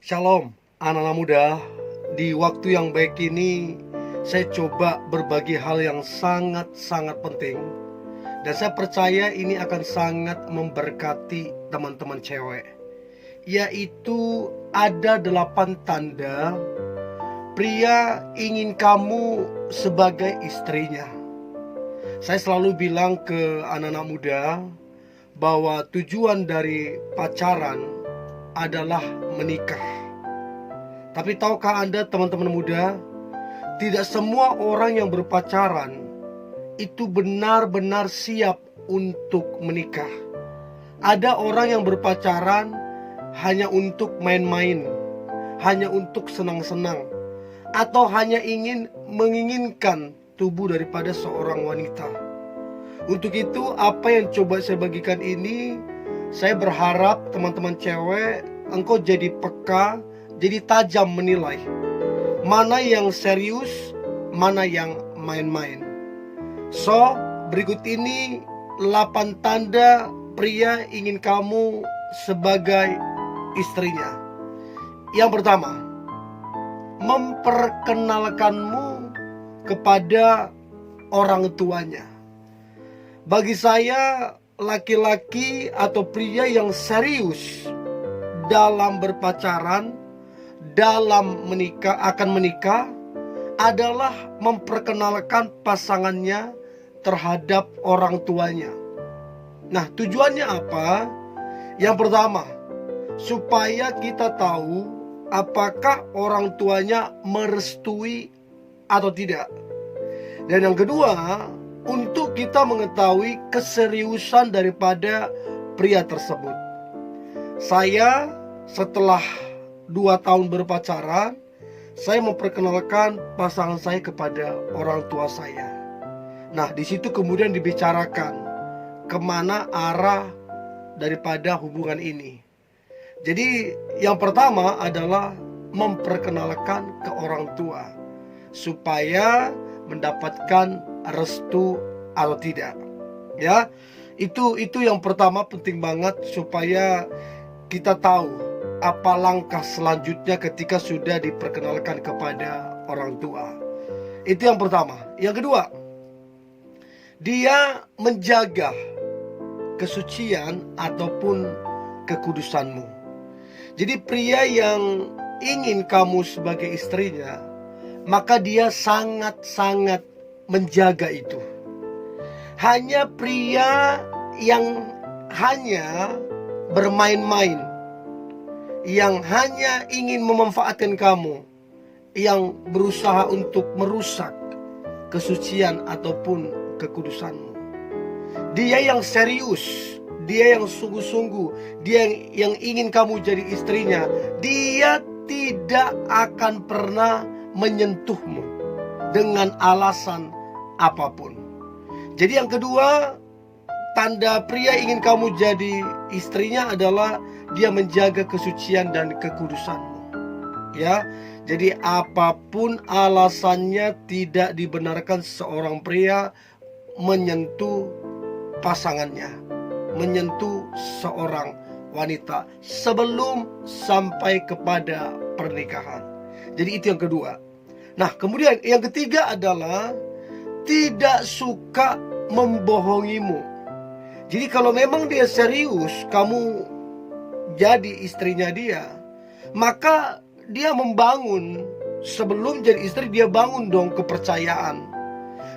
Shalom, anak-anak muda. Di waktu yang baik ini, saya coba berbagi hal yang sangat-sangat penting. Dan saya percaya ini akan sangat memberkati teman-teman cewek. Yaitu ada 8 tanda pria ingin kamu sebagai istrinya. Saya selalu bilang ke anak-anak muda bahwa tujuan dari pacaran adalah menikah. Tapi tahukah Anda, teman-teman muda, tidak semua orang yang berpacaran itu benar-benar siap untuk menikah. Ada orang yang berpacaran hanya untuk main-main, hanya untuk senang-senang, atau hanya menginginkan tubuh daripada seorang wanita. Untuk itu, apa yang coba saya bagikan ini, saya berharap teman-teman cewek, engkau jadi peka, jadi tajam menilai mana yang serius, mana yang main-main. So, berikut ini 8 tanda pria ingin kamu sebagai istrinya. Yang pertama, memperkenalkanmu kepada orang tuanya. Bagi saya, laki-laki atau pria yang serius dalam berpacaran, dalam akan menikah adalah memperkenalkan pasangannya terhadap orang tuanya. Nah, tujuannya apa? Yang pertama, supaya kita tahu apakah orang tuanya merestui atau tidak. Dan yang kedua, untuk kita mengetahui keseriusan daripada pria tersebut. Saya setelah 2 tahun berpacaran, saya memperkenalkan pasangan saya kepada orang tua saya. Nah, di situ kemudian dibicarakan kemana arah daripada hubungan ini. Jadi yang pertama adalah memperkenalkan ke orang tua supaya mendapatkan restu atau tidak. Ya, itu yang pertama, penting banget supaya kita tahu apa langkah selanjutnya ketika sudah diperkenalkan kepada orang tua. Itu yang pertama. Yang kedua, dia menjaga kesucian ataupun kekudusanmu. Jadi pria yang ingin kamu sebagai istrinya, maka dia sangat-sangat menjaga itu. Hanya pria yang hanya bermain-main, yang hanya ingin memanfaatkan kamu, yang berusaha untuk merusak kesucian ataupun kekudusanmu. Dia yang serius, dia yang sungguh-sungguh, dia yang ingin kamu jadi istrinya, dia tidak akan pernah menyentuhmu dengan alasan apapun. Jadi yang kedua, tanda pria ingin kamu jadi istrinya adalah dia menjaga kesucian dan kekudusanmu. Ya, jadi apapun alasannya tidak dibenarkan seorang pria menyentuh pasangannya, menyentuh seorang wanita sebelum sampai kepada pernikahan. Jadi itu yang kedua. Nah, kemudian yang ketiga adalah tidak suka membohongimu. Jadi kalau memang dia serius kamu jadi istrinya dia, maka dia membangun, sebelum jadi istri dia bangun dong kepercayaan.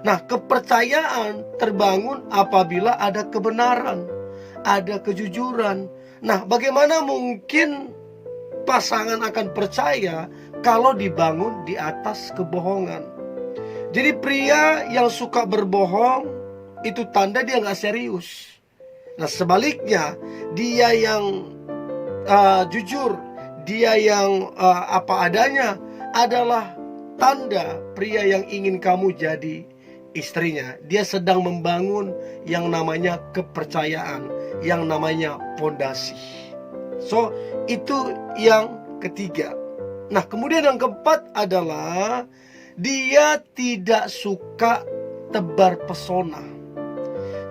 Nah, kepercayaan terbangun apabila ada kebenaran, ada kejujuran. Nah, bagaimana mungkin pasangan akan percaya kalau dibangun di atas kebohongan? Jadi pria yang suka berbohong itu tanda dia gak serius. Nah, sebaliknya dia yang jujur, dia yang apa adanya adalah tanda pria yang ingin kamu jadi istrinya. Dia sedang membangun yang namanya kepercayaan, yang namanya pondasi. So, itu yang ketiga. Nah, kemudian yang keempat adalah dia tidak suka tebar pesona.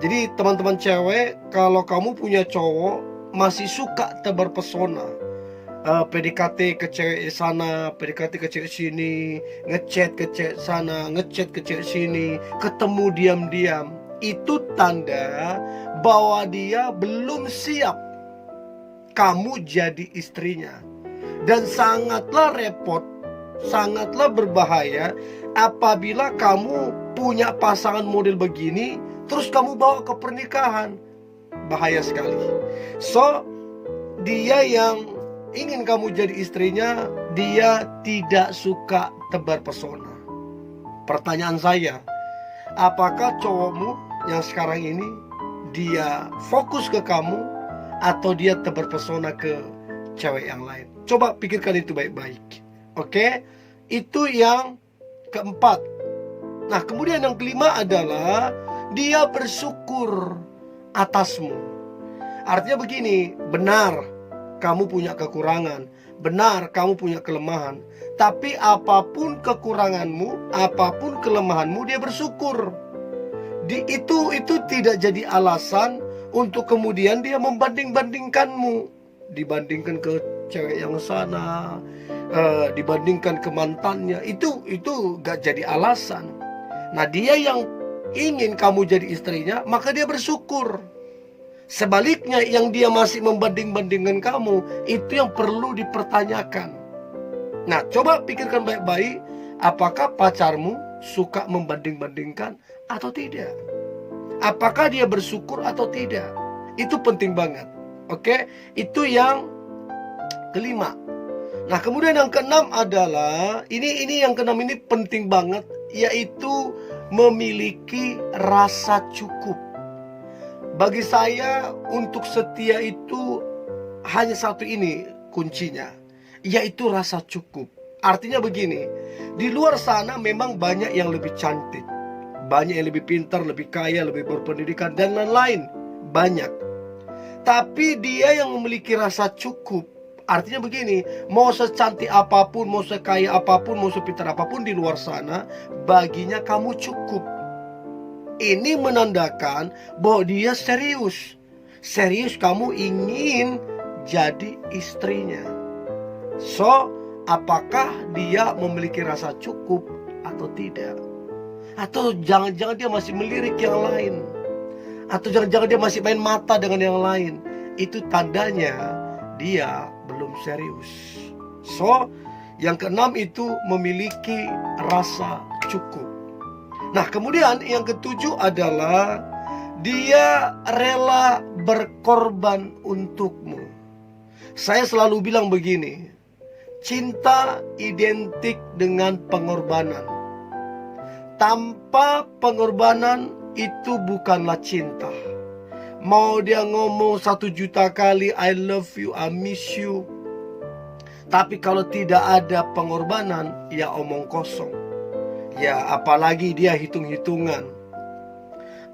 Jadi teman-teman cewek, kalau kamu punya cowok masih suka tebar pesona, PDKT ke cewek sana, PDKT ke cewek sini, ngechat ke cewek sana, ngechat ke cewek sini, ketemu diam-diam. Itu tanda bahwa dia belum siap kamu jadi istrinya. Dan sangatlah repot, sangatlah berbahaya apabila kamu punya pasangan model begini, terus kamu bawa ke pernikahan. Bahaya sekali. So, dia yang ingin kamu jadi istrinya, dia tidak suka tebar pesona. Pertanyaan saya, apakah cowokmu yang sekarang ini dia fokus ke kamu atau dia tebar pesona ke cewek yang lain? Coba pikirkan itu baik-baik. Oke? Itu yang keempat. Nah, kemudian yang kelima adalah dia bersyukur atasmu. Artinya begini, benar kamu punya kekurangan, benar kamu punya kelemahan, tapi apapun kekuranganmu, apapun kelemahanmu, dia bersyukur. Itu tidak jadi alasan untuk kemudian dia membanding-bandingkanmu, dibandingkan ke cewek yang sana, dibandingkan ke mantannya. Itu gak jadi alasan. Nah, dia yang ingin kamu jadi istrinya, maka dia bersyukur. Sebaliknya, yang dia masih membanding-bandingkan kamu, itu yang perlu dipertanyakan. Nah, coba pikirkan baik-baik, apakah pacarmu suka membanding-bandingkan atau tidak? Apakah dia bersyukur atau tidak? Itu penting banget. Oke, itu yang kelima. Nah, kemudian yang keenam adalah ini yang keenam ini penting banget, yaitu memiliki rasa cukup. Bagi saya, untuk setia itu hanya satu ini kuncinya, yaitu rasa cukup. Artinya begini, di luar sana memang banyak yang lebih cantik, banyak yang lebih pintar, lebih kaya, lebih berpendidikan, dan lain-lain. Banyak. Tapi dia yang memiliki rasa cukup, artinya begini, mau secantik apapun, mau sekaya apapun, mau sepintar apapun di luar sana, baginya kamu cukup. Ini menandakan bahwa dia serius. Serius kamu ingin jadi istrinya. So, apakah dia memiliki rasa cukup atau tidak? Atau jangan-jangan dia masih melirik yang lain? Atau jangan-jangan dia masih main mata dengan yang lain? Itu tandanya dia belum serius. So, yang keenam itu memiliki rasa cukup. Nah, kemudian yang ketujuh adalah dia rela berkorban untukmu. Saya selalu bilang begini, cinta identik dengan pengorbanan. Tanpa pengorbanan itu bukanlah cinta. Mau dia ngomong 1 juta kali I love you, I miss you, tapi kalau tidak ada pengorbanan, ya omong kosong. Ya, apalagi dia hitung-hitungan,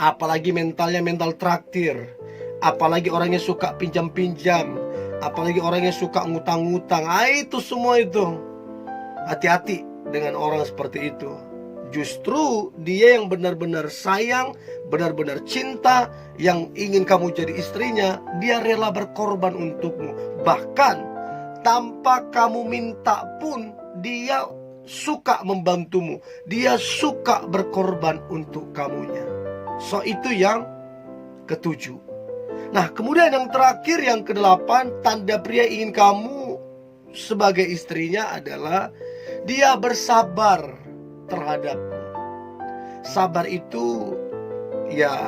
apalagi mentalnya mental traktir, apalagi orangnya suka pinjam-pinjam, apalagi orangnya suka ngutang-ngutang. Itu semua itu. Hati-hati dengan orang seperti itu. Justru dia yang benar-benar sayang, benar-benar cinta, yang ingin kamu jadi istrinya, dia rela berkorban untukmu. Bahkan tanpa kamu minta pun dia suka membantumu. Dia suka berkorban untuk kamunya. So, itu yang ketujuh. Nah, kemudian yang terakhir, yang kedelapan, tanda pria ingin kamu sebagai istrinya adalah dia bersabar terhadapmu. Sabar itu ya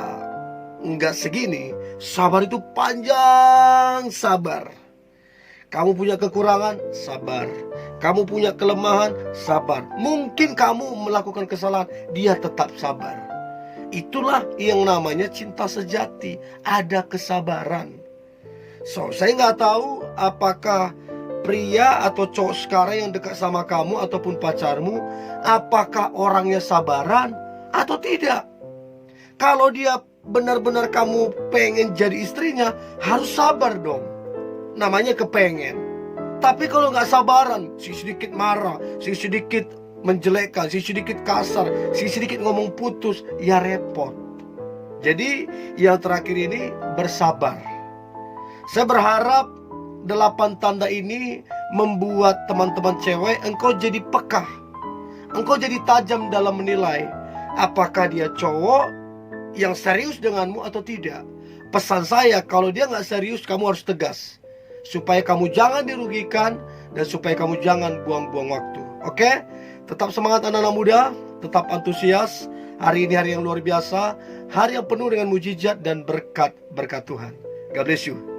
enggak segini. Sabar itu panjang sabar. Kamu punya kekurangan, sabar. Kamu punya kelemahan, sabar. Mungkin kamu melakukan kesalahan, dia tetap sabar. Itulah yang namanya cinta sejati. Ada kesabaran. So, saya nggak tahu apakah pria atau cowok sekarang yang dekat sama kamu ataupun pacarmu, apakah orangnya sabaran atau tidak. Kalau dia benar-benar kamu pengen jadi istrinya, harus sabar dong. Namanya kepengen. Tapi kalau nggak sabaran, si sedikit marah, si sedikit menjelekkan, si sedikit kasar, si sedikit ngomong putus, ya repot. Jadi yang terakhir ini bersabar. Saya berharap 8 tanda ini membuat teman-teman cewek engkau jadi peka. Engkau jadi tajam dalam menilai apakah dia cowok yang serius denganmu atau tidak. Pesan saya, kalau dia nggak serius, kamu harus tegas, supaya kamu jangan dirugikan dan supaya kamu jangan buang-buang waktu. Oke? Tetap semangat anak-anak muda, tetap antusias. Hari ini hari yang luar biasa, hari yang penuh dengan mujizat dan berkat Tuhan. God bless you.